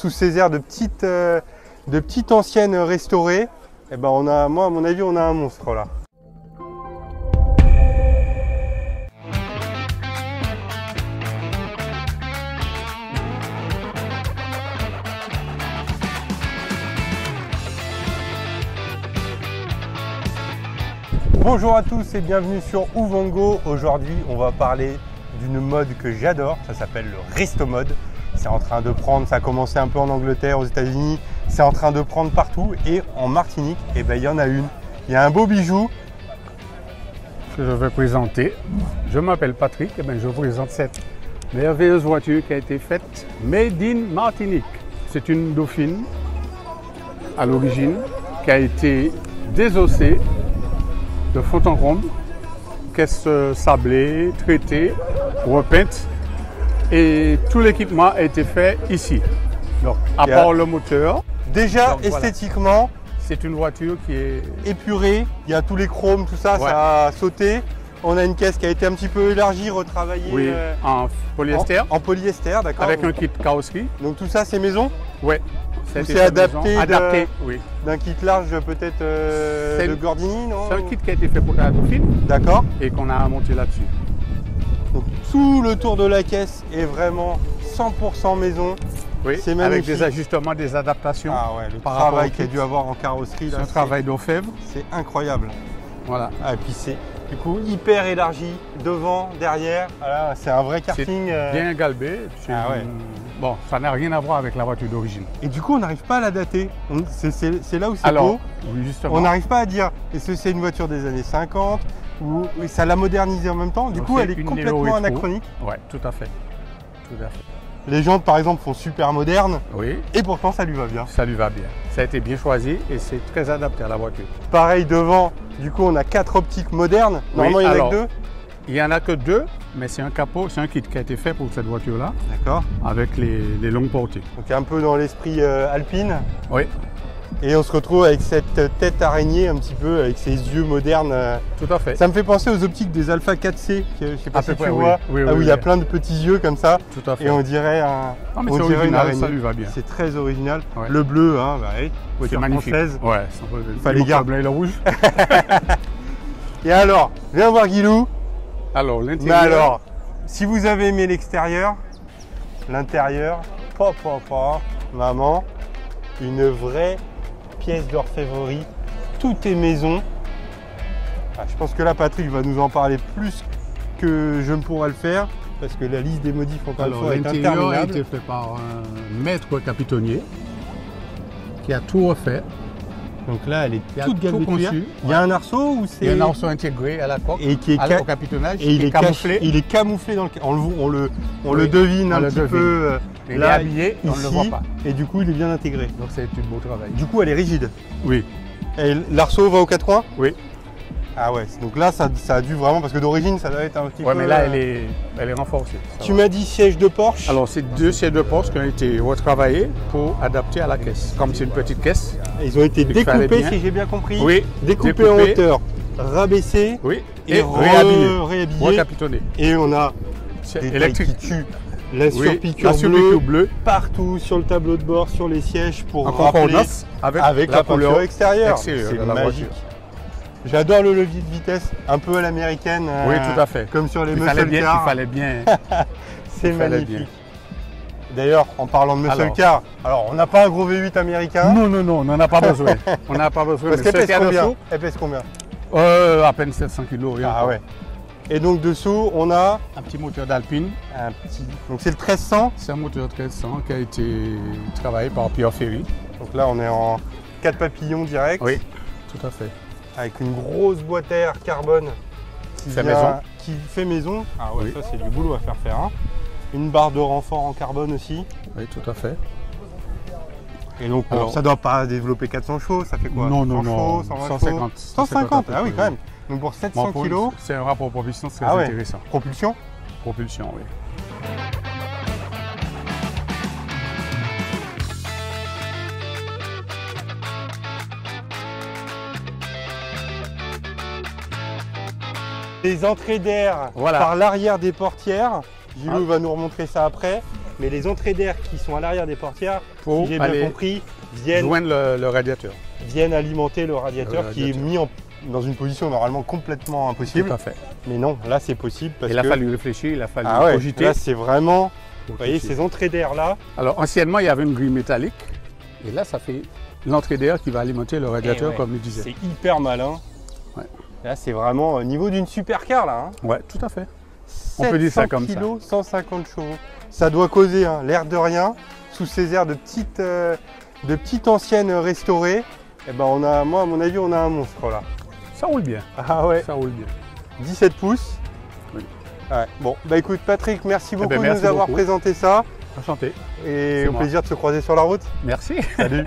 sous ces airs de petites anciennes restaurées, et ben moi à mon avis on a un monstre là. Bonjour à tous et bienvenue sur Ouvango. Aujourd'hui, on va parler d'une mode que j'adore, ça s'appelle le resto mode. C'est en train de prendre, ça a commencé un peu en Angleterre, aux États-Unis, c'est en train de prendre partout et en Martinique, et ben il y en a une. Il y a un beau bijou Que je vais présenter. Je m'appelle Patrick et je vous présente cette merveilleuse voiture qui a été faite Made in Martinique. C'est une Dauphine à l'origine qui a été désossée de fond en comble, caisse sablée, traitée, repeinte et tout l'équipement a été fait ici. Donc, à part le moteur. Déjà donc, esthétiquement, voilà. C'est une voiture qui est épurée, il y a tous les chromes, tout ça, ça a sauté. On a une caisse qui a été un petit peu élargie, retravaillée en polyester. En polyester, d'accord. Avec un kit carrosserie. Donc tout ça, c'est maison? Oui. C'est adapté d'un kit large peut-être de Gordini, non? C'est un kit qui a été fait pour la Dauphine. D'accord. Et qu'on a monté là-dessus. Donc tout le tour de la caisse est vraiment 100% maison. Oui, c'est magnifique. Avec des ajustements, des adaptations. Ah ouais, le travail qu'il y a dû avoir en carrosserie. C'est un travail d'orfèvre. C'est incroyable. Voilà. Ah, et puis c'est du coup hyper élargi, devant, derrière. Voilà, c'est un vrai karting. Bien galbé. Bon, ça n'a rien à voir avec la voiture d'origine. Et du coup, on n'arrive pas à la dater. C'est là où c'est beau. Oui, justement. On n'arrive pas à dire est-ce que c'est une voiture des années 50 ou ça l'a modernisée en même temps. Du coup, elle est complètement anachronique. Oui, tout à fait. Tout à fait. Les jantes, par exemple, font super moderne. Oui. Et pourtant, ça lui va bien. Ça lui va bien. Ça a été bien choisi et c'est très adapté à la voiture. Pareil, devant, du coup, on a 4 optiques modernes. Normalement, il n'y en a que 2. Il n'y en a que 2, mais c'est un capot, c'est un kit qui a été fait pour cette voiture-là. D'accord. Avec les longues portées. Donc, un peu dans l'esprit alpine. Oui. Et on se retrouve avec cette tête araignée un petit peu, avec ses yeux modernes. Tout à fait. Ça me fait penser aux optiques des Alpha 4C, je ne sais pas si tu vois, où il y a plein de petits yeux comme ça. Tout à fait. Et on dirait une araignée. Ça lui va bien. C'est très original. Ouais. Le bleu, hein, c'est magnifique. Française. Ouais, il fallait garder. Le blanc et le rouge. Et alors, viens voir Guilou. Alors, l'intérieur. Mais alors, si vous avez aimé l'extérieur, l'intérieur, maman, une vraie pièce d'orfèvrerie, tout est maison. Je pense que là Patrick va nous en parler plus que je ne pourrais le faire parce que la liste des modifs encore une fois est interminable. L'intérieur a été fait par un maître capitonnier qui a tout refait. Donc là elle est toute galbée de cuir. Il y a un arceau ou c'est... Il y a un arceau intégré à la coque et qui est au capitonnage et il est camouflé. Il est camouflé dans le... On le devine un petit peu. Il est habillé, on ne le voit pas. Et du coup, il est bien intégré. Donc c'est du beau travail. Du coup, elle est rigide. Oui. Et l'arceau va aux 4 coins? Oui. Ah ouais, donc là, ça a dû vraiment, parce que d'origine, ça doit être un petit peu... Ouais, mais là, elle est renforcée. Tu m'as dit siège de Porsche? Alors, c'est 2 sièges de Porsche qui ont été retravaillés pour adapter à la caisse. Comme c'est une petite caisse. Et ils ont été découpés, si j'ai bien compris. Oui. Découpés en hauteur, rabaissés. Oui. Et réhabillés. Recapitonnés. Et on a des électriques qui tuent. La surpiqûre bleue partout sur le tableau de bord, sur les sièges pour rappeler avec la couleur extérieure. C'est magique. J'adore le levier de vitesse, un peu à l'américaine. Oui, tout à fait. Comme sur les muscle cars. Il fallait bien. C'est magnifique. D'ailleurs, en parlant de muscle car, alors on n'a pas un gros V8 américain. Non, on n'en a pas besoin. On n'a pas besoin. Parce qu'elle pèse combien? Elle pèse combien? À peine 700 kg. Ah ouais. Et donc dessous, on a un petit moteur d'Alpine. Donc c'est le 1300. C'est un moteur 1300 qui a été travaillé par Pierre Ferry. Donc là, on est en 4 papillons direct. Oui, tout à fait. Avec une grosse boîte à air carbone qui fait maison. Ah ouais, ça c'est du boulot à faire. Hein. Une barre de renfort en carbone aussi. Oui, tout à fait. Et donc ça ne doit pas développer 400 chevaux, ça fait quoi? Non, 150. 150, ah oui quand même. Donc pour 700 kg. C'est un rapport propulsion très intéressant. Propulsion? Propulsion, oui. Les entrées d'air par l'arrière des portières. Gilou va nous remontrer ça après. mais les entrées d'air qui sont à l'arrière des portières, Pour si j'ai bien aller compris, viennent joindre le radiateur. alimenter le radiateur qui est mis dans une position normalement complètement impossible. Tout à fait. Mais non, là c'est possible parce Il a que fallu réfléchir, il a fallu ah ouais, cogiter. là c'est vraiment, vous Pour voyez, cogiter. ces entrées d'air là. Alors anciennement, il y avait une grille métallique. Et là, ça fait l'entrée d'air qui va alimenter le radiateur, ouais, comme il disait. C'est hyper malin. Ouais. Là c'est vraiment au niveau d'une supercar là. Hein. Ouais, tout à fait. On peut dire ça comme ça. 700 kg, 150 chevaux. Ça doit causer hein, l'air de rien, sous ces airs de petites anciennes restaurées. Et ben on a, moi à mon avis, on a un monstre là. Ça roule bien. Ah ouais, Ça roule bien. 17 pouces. Oui. Ouais. Bon, bah écoute Patrick, merci beaucoup de merci nous avoir beaucoup. présenté ça. Enchanté. Et C'est au moi. plaisir de se croiser sur la route. Merci. Salut.